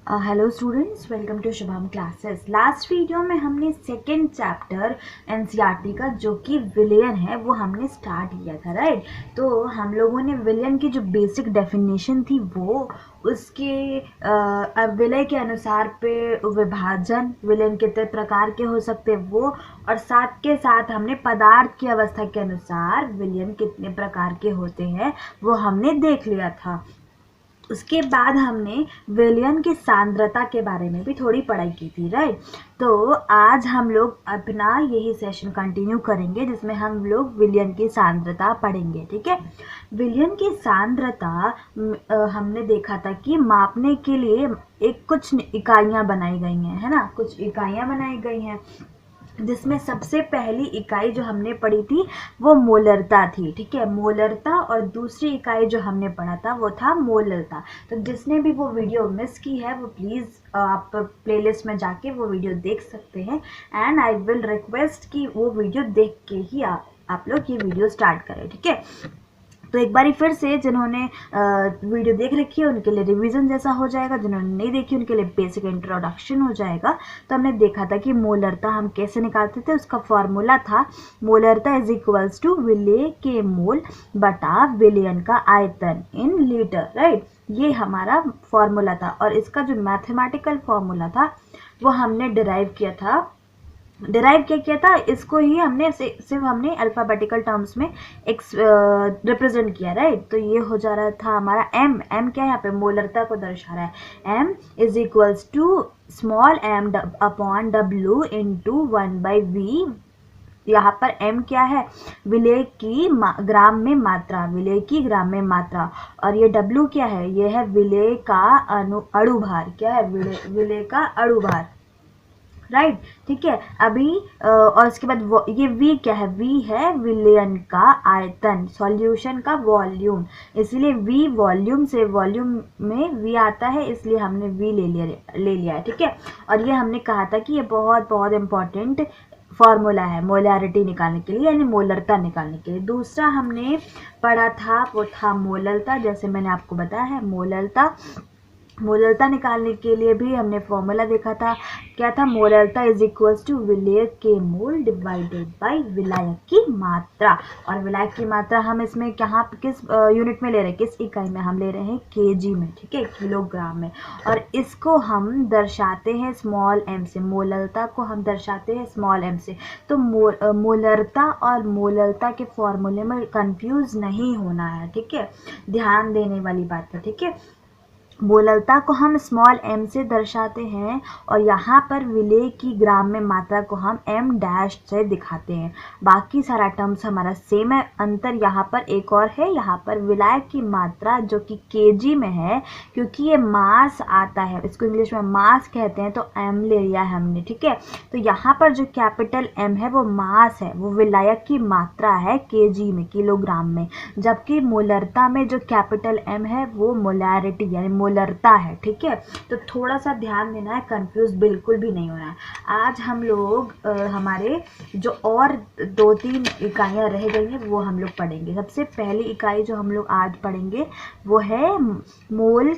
Hello students, welcome to Shubham classes. Last video में हमने second chapter NCERT का जो कि विलियन है वो हमने स्टार्ट किया था, राइट। तो हम लोगों ने विलियन की जो बेसिक डेफिनेशन थी वो उसके विलय के अनुसार पे विभाजन, विलियन कितने प्रकार के हो सकते हैं वो, और साथ के साथ हमने पदार्थ की अवस्था के अनुसार विलियन कितने प्रकार के होते हैं वो हमने देख लिया था। उसके बाद हमने विलियन की सांद्रता के बारे में भी थोड़ी पढ़ाई की थी, राइट। तो आज हम लोग अपना यही सेशन कंटिन्यू करेंगे जिसमें हम लोग विलियन की सांद्रता पढ़ेंगे, ठीक है। विलियन की सांद्रता हमने देखा था कि मापने के लिए एक कुछ इकाइयां बनाई गई हैं, है ना, कुछ इकाइयां बनाई गई हैं जिसमें सबसे पहली इकाई जो हमने पढ़ी थी वो मोलरता थी, ठीक है। मोलरता, और दूसरी इकाई जो हमने पढ़ा था वो था मोललता। तो जिसने भी वो वीडियो मिस की है वो प्लीज़ आप प्लेलिस्ट में जाके वो वीडियो देख सकते हैं, एंड आई विल रिक्वेस्ट कि वो वीडियो देख के ही आप लोग ये वीडियो स्टार्ट करें, ठीक है। तो एक बारी फिर से जिन्होंने वीडियो देख रखी है उनके लिए रिवीजन जैसा हो जाएगा, जिन्होंने नहीं देखी उनके लिए बेसिक इंट्रोडक्शन हो जाएगा। तो हमने देखा था कि मोलरता हम कैसे निकालते थे, उसका फॉर्मूला था मोलरता इज इक्वल्स टू विलेय के मोल बटा विलियन का आयतन इन लीटर, राइट। ये हमारा फॉर्मूला था, और इसका जो मैथमेटिकल फॉर्मूला था वो हमने डिराइव क्या किया था, इसको ही हमने सिर्फ हमने अल्फ़ाबेटिकल टर्म्स में रिप्रेजेंट किया, राइट। तो ये हो जा रहा था हमारा एम क्या है, यहाँ पे मोलरता को दर्शा रहा है। M is equals to small M upon W into 1/v। यहाँ पर m क्या है, विलेय की ग्राम में मात्रा, विलेय की ग्राम में मात्रा, और ये w क्या है, ये है विलेय का अणुभार, क्या है, विलेय का अणुभार, राइट, ठीक है। अभी और इसके बाद ये v क्या है, v है विलयन का आयतन, सॉल्यूशन का वॉल्यूम, इसलिए v वॉल्यूम से, वॉल्यूम में v आता है इसलिए हमने v ले लिया है, ठीक है। और ये हमने कहा था कि ये बहुत बहुत इंपॉर्टेंट फॉर्मूला है मोलैरिटी निकालने के लिए, यानी मोलरता निकालने के लिए। दूसरा हमने पढ़ा था वो था मोललता, जैसे मैंने आपको बताया है मोलरता निकालने के लिए भी हमने फॉर्मूला देखा था, क्या था, मोलरता इज इक्वल्स टू विलेय के मोल डिवाइडेड बाय विलायक की मात्रा। और विलायक की मात्रा हम इसमें कहाँ किस यूनिट में ले रहे हैं, किस इकाई में, हम ले रहे हैं केजी में, ठीक है, किलोग्राम में। और इसको हम दर्शाते हैं स्मॉल एम से, मोलरता को हम दर्शाते हैं स्मॉल एम से। तो मोलरता और मोलरता के फॉर्मूले में कंफ्यूज नहीं होना है, ठीक है, ध्यान देने वाली बात है, ठीक है। मोलरता को हम स्मॉल m से दर्शाते हैं, और यहाँ पर विलेय की ग्राम में मात्रा को हम m डैश से दिखाते हैं। बाकी सारा टर्म्स हमारा सेम है, अंतर यहाँ पर एक और है, यहाँ पर विलायक की मात्रा जो कि केजी में है, क्योंकि ये मास आता है, इसको इंग्लिश में मास कहते हैं, तो m ले लिया है हमने, ठीक है। तो यहाँ पर जो कैपिटल M है वो मास है, वो विलायक की मात्रा है केजी में, किलोग्राम में, जबकि मोलरता में जो कैपिटल M है वो मोलैरिटी यानी मोलरता है, ठीक है। तो थोड़ा सा ध्यान देना है, कंफ्यूज बिल्कुल भी नहीं होना है। आज हम लोग हमारे जो और 2-3 इकाइयाँ रह गई हैं वो हम लोग पढ़ेंगे। सबसे पहली इकाई जो हम लोग आज पढ़ेंगे वो है मोल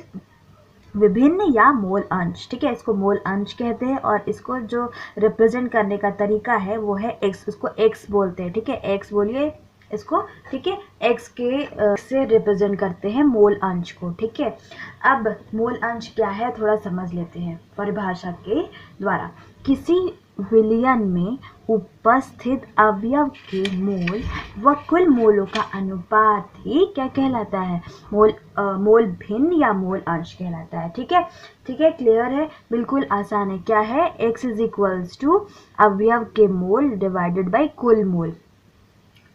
विभिन्न या मोल अंश, ठीक है, इसको मोल अंश कहते हैं, और इसको जो रिप्रेजेंट करने का तरीका है वो है एक्स, इसको एक्स बोलते हैं, ठीक है, एक्स बोलिए इसको, ठीक है, एक्स के से रिप्रेजेंट करते हैं मोल अंश को, ठीक है। अब मोल अंश क्या है थोड़ा समझ लेते हैं परिभाषा के द्वारा। किसी विलयन में उपस्थित अवयव के मोल व कुल मोलों का अनुपात ही क्या कहलाता है, मोल भिन्न या मोल अंश कहलाता है, ठीक है, ठीक है, क्लियर है, बिल्कुल आसान है। क्या है, x इज इक्वल्स टू अवयव के मोल डिवाइडेड बाय कुल मोल,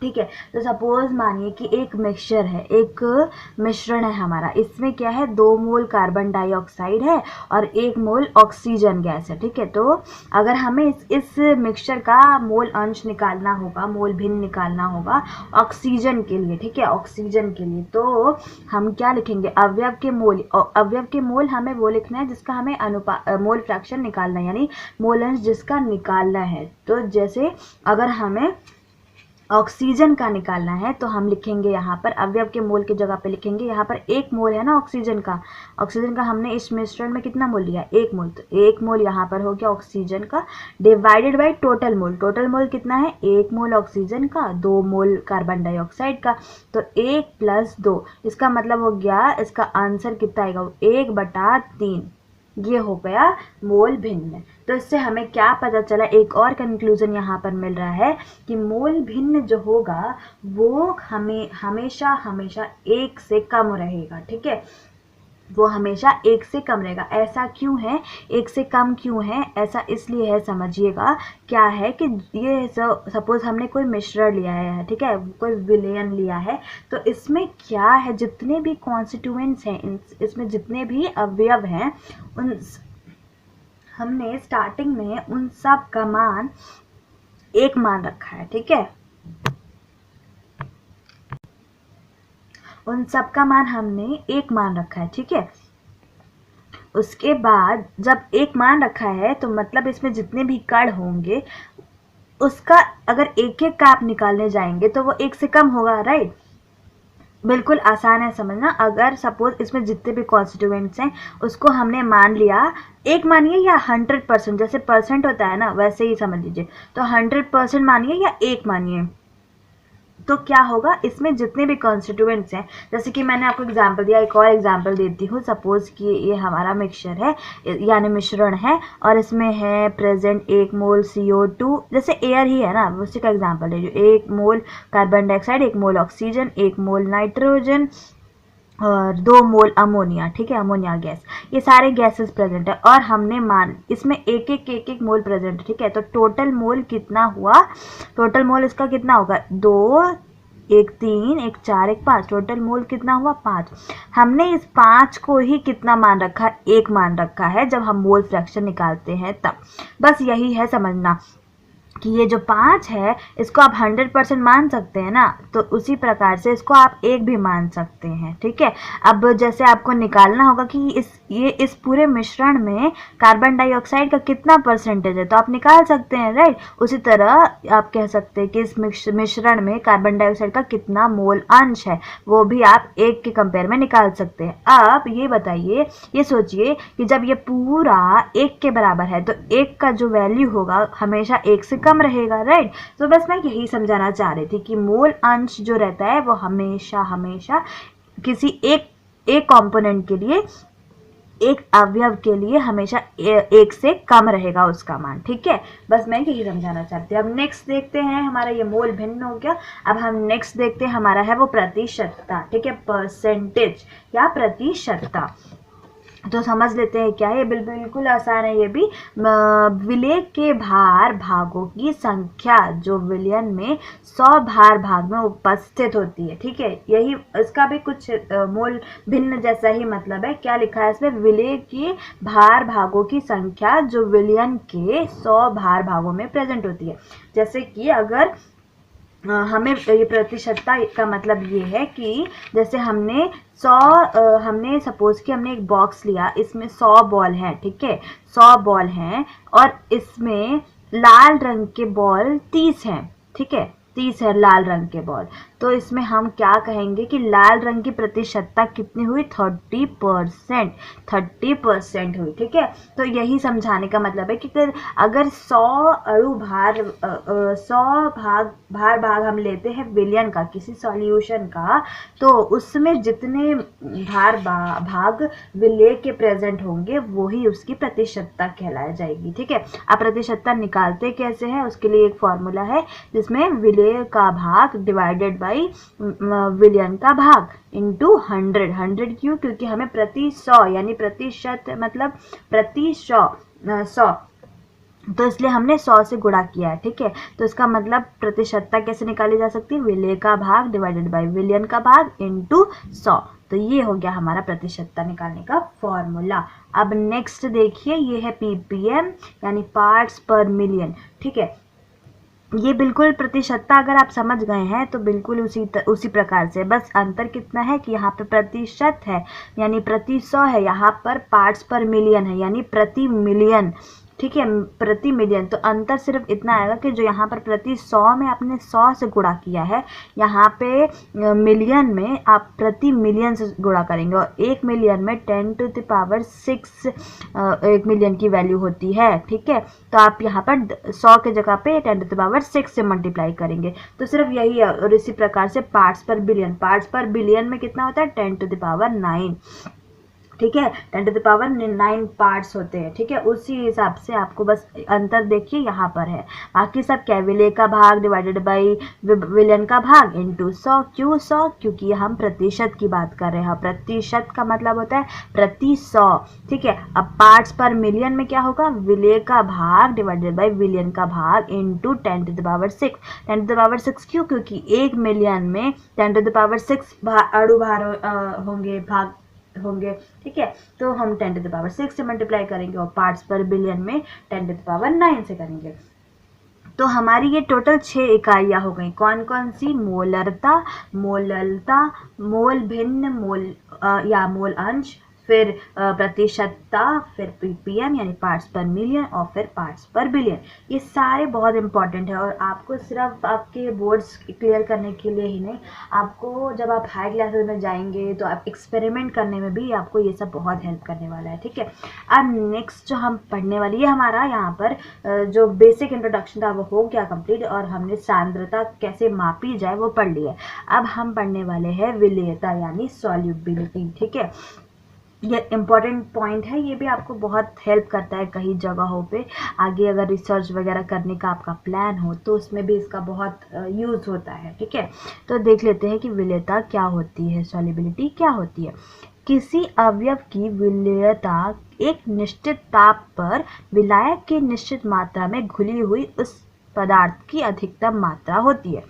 ठीक है। तो सपोज मानिए कि एक मिक्सचर है, एक मिश्रण है हमारा, इसमें क्या है, 2 मोल कार्बन डाइऑक्साइड है और 1 मोल ऑक्सीजन गैस है, ठीक है। तो अगर हमें इस मिक्सचर का मोल अंश निकालना होगा, मोल भिन्न निकालना होगा ऑक्सीजन के लिए, ठीक है, ऑक्सीजन के लिए, तो हम क्या लिखेंगे, अवयव के मोल हमें वो लिखना है जिसका हमें मोल फ्रैक्शन निकालना है, यानी मोल अंश जिसका निकालना है। तो जैसे अगर हमें ऑक्सीजन का निकालना है तो हम लिखेंगे यहाँ पर अवयव के मोल की जगह पे लिखेंगे, यहाँ पर 1 मोल है ना ऑक्सीजन का हमने इस मिश्रण में कितना मोल लिया, 1 मोल, तो 1 मोल यहाँ पर हो गया ऑक्सीजन का डिवाइडेड बाई टोटल मोल कितना है, 1 मोल ऑक्सीजन का, 2 मोल कार्बन डाइऑक्साइड का, तो 1 + 2, इसका मतलब हो गया, इसका आंसर कितना आएगा, 1/3, ये हो गया मोल भिन्न। तो इससे हमें क्या पता चला, एक और कंक्लूजन यहाँ पर मिल रहा है कि मोल भिन्न जो होगा वो हमें हमेशा 1 से कम रहेगा, ठीक है, वो हमेशा 1 से कम रहेगा। ऐसा क्यों है, 1 से कम क्यों है, ऐसा इसलिए है, समझिएगा क्या है कि ये सपोज हमने कोई मिश्रण लिया है, ठीक है, कोई विलयन लिया है, तो इसमें क्या है, जितने भी कॉन्स्टिट्यूएंट्स हैं, इसमें जितने भी अवयव हैं, उन हमने स्टार्टिंग में उन सब का मान 1 मान रखा है, ठीक है, उन सब का मान हमने 1 मान रखा है, ठीक है। उसके बाद जब 1 मान रखा है तो मतलब इसमें जितने भी कण होंगे उसका अगर एक एक का आप निकालने जाएंगे तो वो 1 से कम होगा, राइट। बिल्कुल आसान है समझना। अगर सपोज इसमें जितने भी कॉन्स्टिट्यूएंट्स हैं उसको हमने मान लिया, 1 मानिए या 100%, जैसे परसेंट होता है ना वैसे ही समझ लीजिए, तो 100% मानिए या 1 मानिए, तो क्या होगा, इसमें जितने भी कॉन्स्टिट्यूएंट्स हैं, जैसे कि मैंने आपको एग्जांपल दिया, एक और एग्जांपल देती हूँ। सपोज कि ये हमारा मिक्सचर है यानी मिश्रण है और इसमें है प्रेजेंट 1 मोल CO2, जैसे एयर ही है ना, उसी का एग्जांपल ले लीजिए, 1 मोल कार्बन डाइऑक्साइड, 1 मोल ऑक्सीजन, 1 मोल नाइट्रोजन और 2 मोल अमोनिया, ठीक है, अमोनिया गैस, ये सारे गैसेस प्रेजेंट है और हमने मान इसमें एक एक मोल प्रेजेंट है, ठीक है। तो टोटल मोल कितना हुआ, टोटल मोल इसका कितना होगा, 2, 1 3, 1 4, 1 5, टोटल मोल कितना हुआ 5। हमने इस 5 को ही कितना मान रखा, 1 मान रखा है जब हम मोल फ्रैक्शन निकालते हैं तब। बस यही है समझना कि ये जो 5 है इसको आप 100% मान सकते हैं ना, तो उसी प्रकार से इसको आप 1 भी मान सकते हैं, ठीक है। अब जैसे आपको निकालना होगा कि इस पूरे मिश्रण में कार्बन डाइऑक्साइड का कितना परसेंटेज है, तो आप निकाल सकते हैं, राइट। उसी तरह आप कह सकते हैं कि इस मिश्रण में कार्बन डाइऑक्साइड का कितना मोल अंश है, वो भी आप 1 के कंपेयर में निकाल सकते हैं। अब ये बताइए, ये सोचिए कि जब ये पूरा 1 के बराबर है तो 1 का जो वैल्यू होगा हमेशा 1 से कम रहेगा, राइट। तो बस मैं यही समझाना चाह रही थी कि मोल अंश जो रहता है वो हमेशा किसी एक कंपोनेंट के लिए, एक अवयव के लिए हमेशा 1 से कम रहेगा उसका मान, ठीक है। बस मैं यही समझाना चाहती हूँ। अब नेक्स्ट देखते हैं, हमारा ये मोल भिन्न हो गया। अब हम नेक्स्ट देखते हैं, हमारा है वो प्रतिशतता, ठीक है, परसेंटेज या प्रतिशतता। तो समझ लेते हैं क्या है, बिल्कुल आसान है ये भी। विलय के भागों की संख्या जो विलयन में 100 भाग में उपस्थित होती है, ठीक है। यही इसका भी कुछ मोल भिन्न जैसा ही मतलब है। क्या लिखा है इसमें, विलय के भागों की संख्या जो विलयन के 100 भागों में प्रेजेंट होती है। जैसे कि अगर हमें ये प्रतिशतता का मतलब ये है कि जैसे हमने सपोज कि हमने एक बॉक्स लिया, इसमें 100 बॉल हैं, ठीक है, 100 बॉल हैं और इसमें लाल रंग के बॉल 30 हैं, ठीक है, 30 है लाल रंग के बॉल। तो इसमें हम क्या कहेंगे कि लाल रंग की प्रतिशतता कितनी हुई, 30% हुई, ठीक है। तो यही समझाने का मतलब है कि अगर 100 अणु भार 100 भाग हम लेते हैं विलयन का, किसी सॉल्यूशन का, तो उसमें जितने भाग विलय के प्रेजेंट होंगे वही उसकी प्रतिशतता कहलाई जाएगी, ठीक है। अब प्रतिशतता निकालते कैसे हैं, उसके लिए एक फॉर्मूला है जिसमें विलय का भाग डिवाइडेड बाई विलयन का भाग इंटू 100 क्यों, क्योंकि हमें प्रति 100 यानी प्रतिशत मतलब प्रति 100, तो इसलिए हमने 100 से गुणा किया है, ठीक है। तो इसका मतलब प्रतिशतता कैसे निकाली जा सकती है, विलय का भाग डिवाइडेड बाय विलयन का भाग इंटू 100। तो ये हो गया हमारा प्रतिशतता निकालने का फॉर्मूला। अब नेक्स्ट देखिए, ये है ppm यानी पार्ट्स पर मिलियन, ठीक है। ये बिल्कुल प्रतिशतता अगर आप समझ गए हैं तो बिल्कुल उसी प्रकार से, बस अंतर कितना है कि यहाँ पे प्रतिशत है यानी प्रति 100 है, यहाँ पर पार्ट्स पर मिलियन है यानी प्रति मिलियन ठीक है, प्रति मिलियन। तो अंतर सिर्फ इतना आएगा कि जो यहाँ पर प्रति 100 में आपने 100 से गुणा किया है, यहाँ पे मिलियन में आप प्रति मिलियन से गुणा करेंगे, और 1 मिलियन में 10⁶ 1 मिलियन की वैल्यू होती है। ठीक है, तो आप यहाँ पर 100 के जगह पे 10⁶ से मल्टीप्लाई करेंगे। तो सिर्फ यही है। और इसी प्रकार से पार्ट्स पर बिलियन में कितना होता है 10⁹ ठीक है, 10⁹ पार्ट्स होते हैं। ठीक है, उसी हिसाब से आपको बस अंतर देखिए यहाँ पर है। बाकी सब क्या, विलय का भाग डिवाइडेड बाई विलयन का भाग इंटू 100। क्यों 100? क्योंकि हम प्रतिशत की बात कर रहे हैं। प्रतिशत का मतलब होता है प्रति 100। ठीक है, अब पार्ट्स पर मिलियन में क्या होगा, विलय का भाग डिवाइडेड बाई विलयन का भाग इंटू 10⁶ 10⁶ क्यों? क्योंकि 1 मिलियन में 10⁶ अणु भार होंगे, भाग होंगे। ठीक है, तो हम 10⁶ से मल्टीप्लाई करेंगे और पार्ट्स पर बिलियन में 10⁹ से करेंगे। तो हमारी ये टोटल 6 इकाइयाँ हो गई। कौन कौन सी? मोलरता, मोललता, मोल भिन्न, मोल या मोल अंश, फिर प्रतिशतता, फिर ppm यानी पार्ट्स पर मिलियन, और फिर पार्ट्स पर बिलियन। ये सारे बहुत इंपॉर्टेंट है, और आपको सिर्फ आपके बोर्ड्स क्लियर करने के लिए ही नहीं, आपको जब आप हाई क्लासेस में जाएंगे तो आप एक्सपेरिमेंट करने में भी आपको ये सब बहुत हेल्प करने वाला है। ठीक है, अब नेक्स्ट जो हम पढ़ने वाली है, हमारा यहाँ पर जो बेसिक इंट्रोडक्शन था वो हो गया कंप्लीट, और हमने सांद्रता कैसे मापी जाए वो पढ़ लिया। अब हम पढ़ने वाले हैं विलेयता यानी सॉल्युबिलिटी। ठीक है, ये इम्पॉर्टेंट पॉइंट है, ये भी आपको बहुत हेल्प करता है कई जगहों पे। आगे अगर रिसर्च वगैरह करने का आपका प्लान हो तो उसमें भी इसका बहुत यूज़ होता है। ठीक है, तो देख लेते हैं कि विलेयता क्या होती है, सॉल्युबिलिटी क्या होती है। किसी अवयव की विलेयता एक निश्चित ताप पर विलायक की निश्चित मात्रा में घुली हुई उस पदार्थ की अधिकतम मात्रा होती है।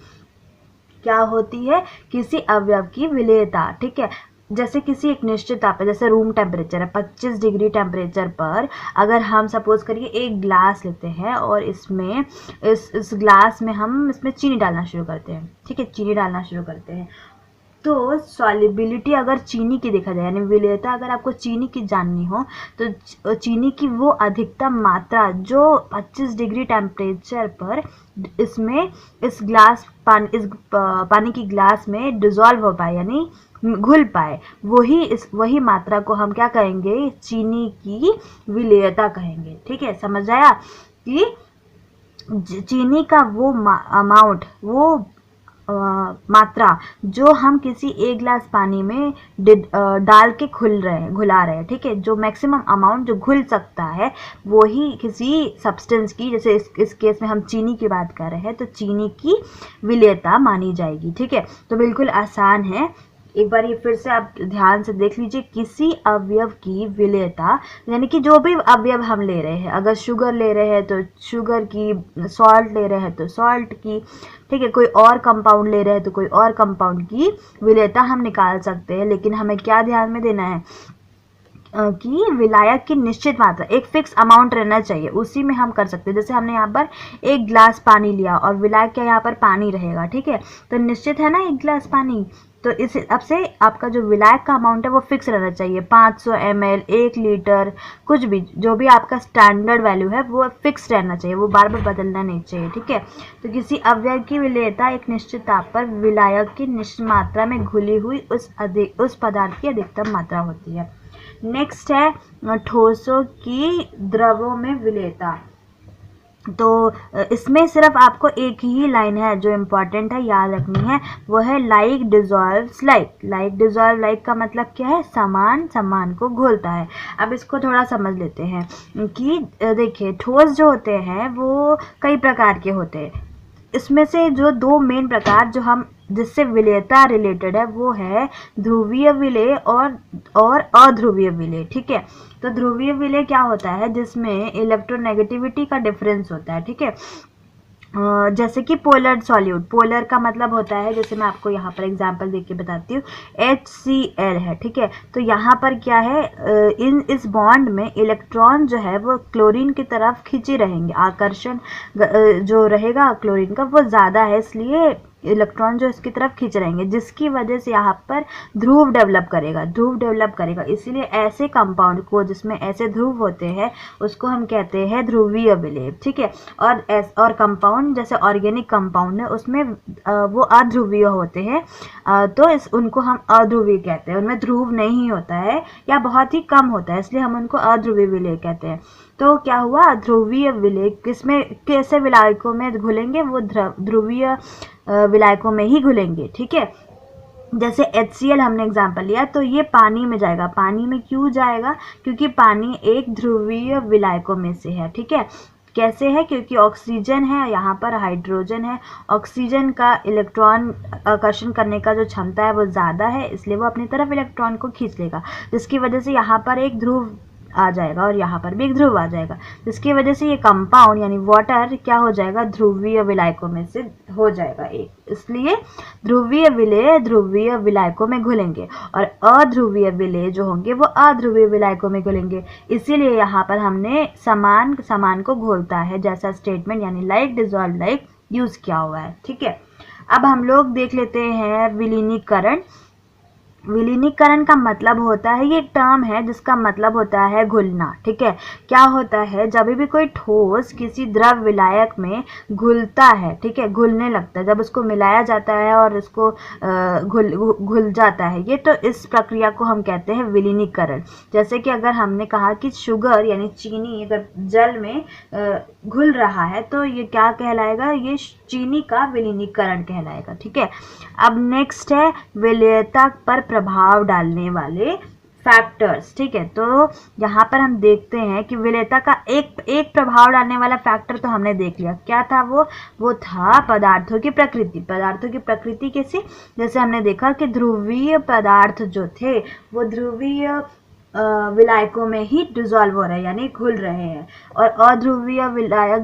क्या होती है? किसी अवयव की विलेयता। ठीक है, जैसे किसी एक निश्चित ताप है, जैसे रूम टेम्परेचर है 25 डिग्री टेम्परेचर पर, अगर हम सपोज करिए एक ग्लास लेते हैं और इसमें इस ग्लास में हम इसमें चीनी डालना शुरू करते हैं। ठीक है, चीनी डालना शुरू करते हैं, तो सॉल्युबिलिटी अगर चीनी की देखा जाए, यानी विलेयता अगर आपको चीनी की जाननी हो तो चीनी की वो अधिकतम मात्रा जो 25 डिग्री टेम्परेचर पर इसमें इस पानी की ग्लास में डिजॉल्व हो पाए, यानी घुल पाए, वही मात्रा को हम क्या कहेंगे, चीनी की विलेयता कहेंगे। ठीक है, समझ आया कि चीनी का वो अमाउंट, वो मात्रा जो हम किसी एक गिलास पानी में डाल के घुला रहे हैं। ठीक है, जो मैक्सिमम अमाउंट जो घुल सकता है वही किसी सब्सटेंस की, जैसे इस केस में हम चीनी की बात कर रहे हैं, तो चीनी की विलेयता मानी जाएगी। ठीक है, तो बिल्कुल आसान है, एक बार ये फिर से आप ध्यान से देख लीजिए। किसी अवयव की विलेयता यानी कि जो भी अवयव हम ले रहे हैं, अगर शुगर ले रहे हैं तो शुगर की, सॉल्ट ले रहे हैं तो सॉल्ट की, ठीक है, कोई और कंपाउंड ले रहे हैं तो कोई और कंपाउंड की विलेयता हम निकाल सकते हैं। लेकिन हमें क्या ध्यान में देना है कि विलायक की निश्चित मात्रा, एक फिक्स अमाउंट रहना चाहिए, उसी में हम कर सकते हैं। जैसे हमने यहाँ पर एक गिलास पानी लिया और विलायक क्या यहाँ पर पानी रहेगा। ठीक है, तो निश्चित है ना एक गिलास पानी, तो इस अब से आपका जो विलायक का अमाउंट है वो फिक्स रहना चाहिए, 500 ml, 1 लीटर, कुछ भी, जो भी आपका स्टैंडर्ड वैल्यू है वो फिक्स रहना चाहिए, वो बार बार बदलना नहीं चाहिए। ठीक है, तो किसी अवयव की विलेयता एक निश्चित ताप पर विलायक की निश्चित मात्रा में घुली हुई उस पदार्थ की अधिकतम मात्रा होती है। नेक्स्ट है ठोसों की द्रवों में विलेयता। तो इसमें सिर्फ आपको एक ही लाइन है जो इम्पोर्टेंट है, याद रखनी है, वो है like dissolves like. Like dissolve like का मतलब क्या है, समान को घोलता है। अब इसको थोड़ा समझ लेते हैं कि देखिए, ठोस जो होते हैं वो कई प्रकार के होते हैं। इसमें से जो 2 मेन प्रकार जो हम जिससे विलेयता रिलेटेड है वो है ध्रुवीय विलेय और अध्रुवीय विलेय। ठीक है, तो ध्रुवीय विलेय क्या होता है, जिसमें इलेक्ट्रोनेगेटिविटी का डिफरेंस होता है। ठीक है, जैसे कि पोलर सॉल्यूट, पोलर का मतलब होता है, जैसे मैं आपको यहाँ पर एग्जांपल देके बताती हूँ, HCl है। ठीक है, तो यहाँ पर क्या है, इस बॉन्ड में इलेक्ट्रॉन जो है वो क्लोरीन की तरफ खींचे रहेंगे, आकर्षण जो रहेगा क्लोरीन का वो ज़्यादा है, इसलिए इलेक्ट्रॉन जो इसकी तरफ खींच रहेंगे, जिसकी वजह से यहाँ पर ध्रुव डेवलप करेगा। इसीलिए ऐसे कंपाउंड को जिसमें ऐसे ध्रुव होते हैं उसको हम कहते हैं ध्रुवीय विलेय, ठीक है। और कंपाउंड जैसे ऑर्गेनिक कंपाउंड है उसमें वो अध्रुवीय होते हैं, तो उनको हम अध्रुवीय कहते हैं। उनमें ध्रुव नहीं होता है या बहुत ही कम होता है, इसलिए हम उनको अध्रुवीय विलेय कहते हैं। तो क्या हुआ, ध्रुवीय विलेय किसमें, कैसे विलायकों में घुलेंगे, वो ध्रुवीय विलायकों में ही घुलेंगे, ठीक है। जैसे HCl हमने एग्जाम्पल लिया, तो ये पानी में जाएगा। पानी में क्यों जाएगा, क्योंकि पानी एक ध्रुवीय विलायकों में से है, ठीक है। कैसे है, क्योंकि ऑक्सीजन है, यहाँ पर हाइड्रोजन है। ऑक्सीजन का इलेक्ट्रॉन आकर्षण करने का जो क्षमता है वो ज़्यादा है, इसलिए वो अपनी तरफ इलेक्ट्रॉन को खींच लेगा, जिसकी वजह से यहाँ पर एक ध्रुव आ जाएगा और यहाँ पर भी एक ध्रुव आ जाएगा, जिसकी वजह से ये कंपाउंड यानी वाटर क्या हो जाएगा, ध्रुवीय विलायकों में से हो जाएगा एक। इसलिए ध्रुवीय विलेय ध्रुवीय विलायकों में घुलेंगे और अध्रुवीय विलेय जो होंगे वो अध्रुवीय विलायकों में घुलेंगे। इसीलिए यहाँ पर हमने समान को घोलता है जैसा स्टेटमेंट यानी लाइक डिजॉल्व लाइक यूज किया हुआ है, ठीक है। अब हम लोग देख लेते हैं विलीनीकरण। विलीनीकरण का मतलब होता है, ये एक टर्म है जिसका मतलब होता है घुलना, ठीक है। क्या होता है, जब भी कोई ठोस किसी द्रव विलायक में घुलता है, ठीक है, घुलने लगता है, जब उसको मिलाया जाता है और उसको घुल जाता है ये, तो इस प्रक्रिया को हम कहते हैं विलीनीकरण। जैसे कि अगर हमने कहा कि शुगर यानी चीनी अगर जल में घुल रहा है तो ये क्या कहलाएगा, ये चीनी का विलीनीकरण कहलाएगा, ठीक है। अब नेक्स्ट है विलेयता पर प्रभाव डालने वाले फैक्टर्स, ठीक है। तो यहाँ पर हम देखते हैं कि विलेयता का एक प्रभाव डालने वाला फैक्टर तो हमने देख लिया, क्या था वो था पदार्थों की प्रकृति कैसी, जैसे हमने देखा कि ध्रुवीय पदार्थ जो थे वो ध्रुवीय विलायकों में ही डिजॉल्व हो रहे हैं यानी घुल रहे हैं, और अध्रुवीय विलेय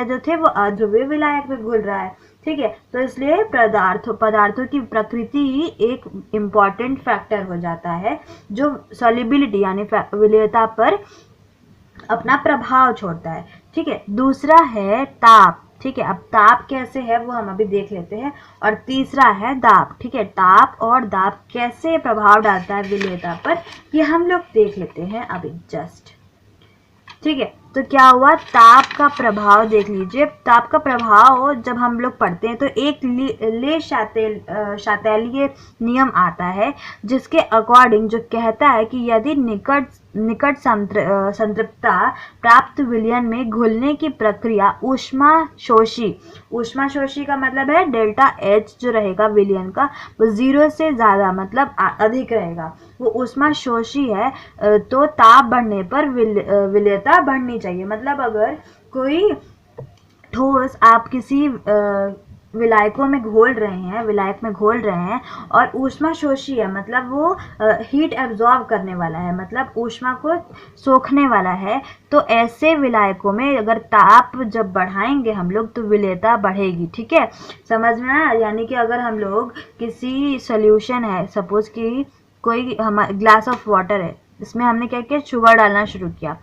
जो थे वो अध्रुवीय विलायक में घुल रहा है, ठीक है। तो इसलिए पदार्थों की प्रकृति एक इम्पॉर्टेंट फैक्टर हो जाता है जो सॉल्युबिलिटी यानी विलेयता पर अपना प्रभाव छोड़ता है, ठीक है। दूसरा है ताप, ठीक है। अब ताप कैसे है वो हम अभी देख लेते हैं। और तीसरा है दाब, ठीक है। ताप और दाब कैसे प्रभाव डालता है विलेयता पर, ये हम लोग देख लेते हैं अभी जस्ट, ठीक है। तो क्या हुआ, ताप का प्रभाव देख लीजिए। ताप का प्रभाव जब हम लोग पढ़ते हैं तो एक ले शातेलीय नियम आता है जिसके अकॉर्डिंग जो कहता है कि यदि निकट संतृप्तता प्राप्त विलयन में घुलने की प्रक्रिया ऊष्माशोषी का मतलब है डेल्टा H जो रहेगा विलयन का वो 0 से ज़्यादा मतलब अधिक रहेगा, वो ऊष्माशोषी है, तो ताप बढ़ने पर विलेयता बढ़नी चाहिए। मतलब अगर कोई ठोस आप किसी विलायक में घोल रहे हैं और ऊष्माशोषी है, मतलब वो हीट एब्जॉर्ब करने वाला है, मतलब ऊष्मा को सोखने वाला है, तो ऐसे विलायकों में अगर ताप जब बढ़ाएंगे हम लोग तो विलेयता बढ़ेगी, ठीक है। समझ में आया, यानी कि अगर हम लोग किसी सॉल्यूशन है, सपोज कि कोई हमारा ग्लास ऑफ वाटर है, इसमें हमने क्या किया, शुगर डालना शुरू किया।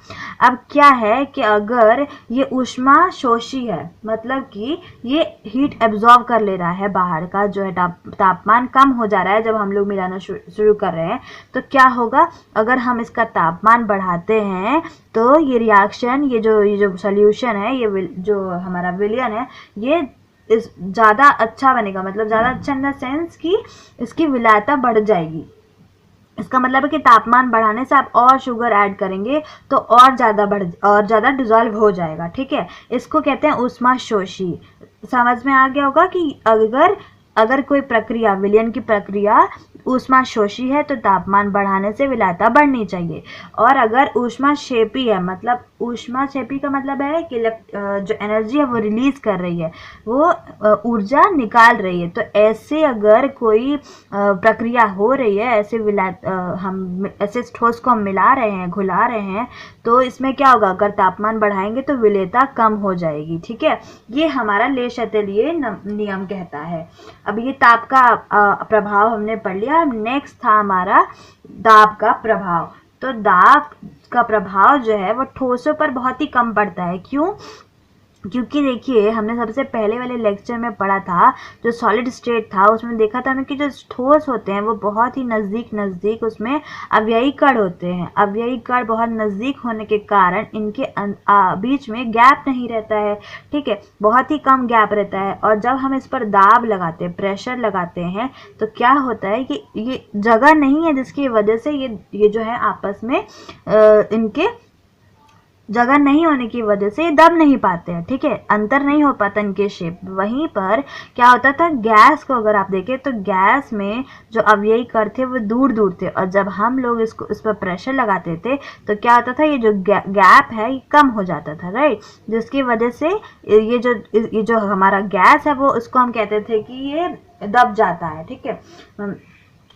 अब क्या है कि अगर ये ऊष्मा शोषी है, मतलब कि ये हीट एब्जॉर्ब कर ले रहा है, बाहर का जो है तापमान कम हो जा रहा है जब हम लोग मिलाना शुरू कर रहे हैं, तो क्या होगा, अगर हम इसका तापमान बढ़ाते हैं तो ये रिएक्शन, ये जो सॉल्यूशन है, ये जो हमारा विलयन है, ये इस ज़्यादा अच्छा बनेगा। मतलब ज़्यादा अच्छा इन द सेंस कि इसकी विलायता बढ़ जाएगी। इसका मतलब है कि तापमान बढ़ाने से आप और शुगर ऐड करेंगे तो और ज़्यादा डिजॉल्व हो जाएगा, ठीक है। इसको कहते हैं ऊष्माशोषी। समझ में आ गया होगा कि अगर कोई प्रक्रिया, विलयन की प्रक्रिया ऊष्माशोषी है तो तापमान बढ़ाने से विलायता बढ़नी चाहिए, और अगर ऊष्माक्षेपी है, मतलब ऊष्माक्षेपी का मतलब है कि जो एनर्जी है वो रिलीज कर रही है, वो ऊर्जा निकाल रही है, तो ऐसे अगर कोई प्रक्रिया हो रही है, हम ऐसे ठोस को हम मिला रहे हैं, घुला रहे हैं, तो इसमें क्या होगा, अगर तापमान बढ़ाएंगे तो विलेयता कम हो जाएगी, ठीक है। ये हमारा ले शातेलीय नियम कहता है। अब ये ताप का प्रभाव हमने पढ़ लिया। नेक्स्ट था हमारा दाब का प्रभाव। तो दाब का प्रभाव जो है वो ठोसों पर बहुत ही कम पड़ता है। क्यों? क्योंकि देखिए हमने सबसे पहले वाले लेक्चर में पढ़ा था जो सॉलिड स्टेट था उसमें देखा था हमें कि जो ठोस होते हैं वो बहुत ही नज़दीक उसमें अवयवी कण होते हैं। अवयवी कण बहुत नज़दीक होने के कारण इनके बीच में गैप नहीं रहता है, ठीक है, बहुत ही कम गैप रहता है। और जब हम इस पर दाब लगाते हैं, प्रेशर लगाते हैं, तो क्या होता है कि ये जगह नहीं है जिसकी वजह से ये जो है आपस में इनके जगह नहीं होने की वजह से ये दब नहीं पाते हैं, ठीक है, अंतर नहीं हो पाता इनके शेप। वहीं पर क्या होता था, गैस को अगर आप देखें तो गैस में जो अवयवी कण थे वो दूर दूर थे, और जब हम लोग इस पर प्रेशर लगाते थे तो क्या होता था, ये जो गैप है ये कम हो जाता था, राइट, जिसकी वजह से ये जो हमारा गैस है वो उसको हम कहते थे कि ये दब जाता है, ठीक है,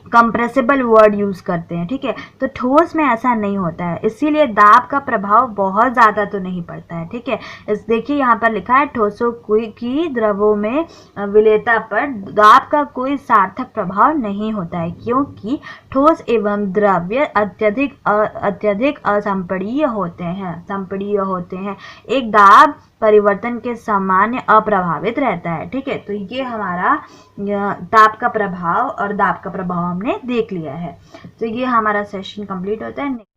कंप्रेसिबल वर्ड यूज़ करते हैं, ठीक है। तो ठोस में ऐसा नहीं होता है, इसीलिए दाब का प्रभाव बहुत ज़्यादा तो नहीं पड़ता है, ठीक है। इस देखिए यहाँ पर लिखा है ठोसों की द्रवों में विलेयता पर दाब का कोई सार्थक प्रभाव नहीं होता है, क्योंकि ठोस एवं द्रव्य अत्यधिक असंपीड्य होते हैं। एक दाब परिवर्तन के सामान्य अप्रभावित रहता है, ठीक है। तो ये हमारा दाब का प्रभाव और दाब का प्रभाव हमने देख लिया है। तो ये हमारा सेशन कंप्लीट होता है।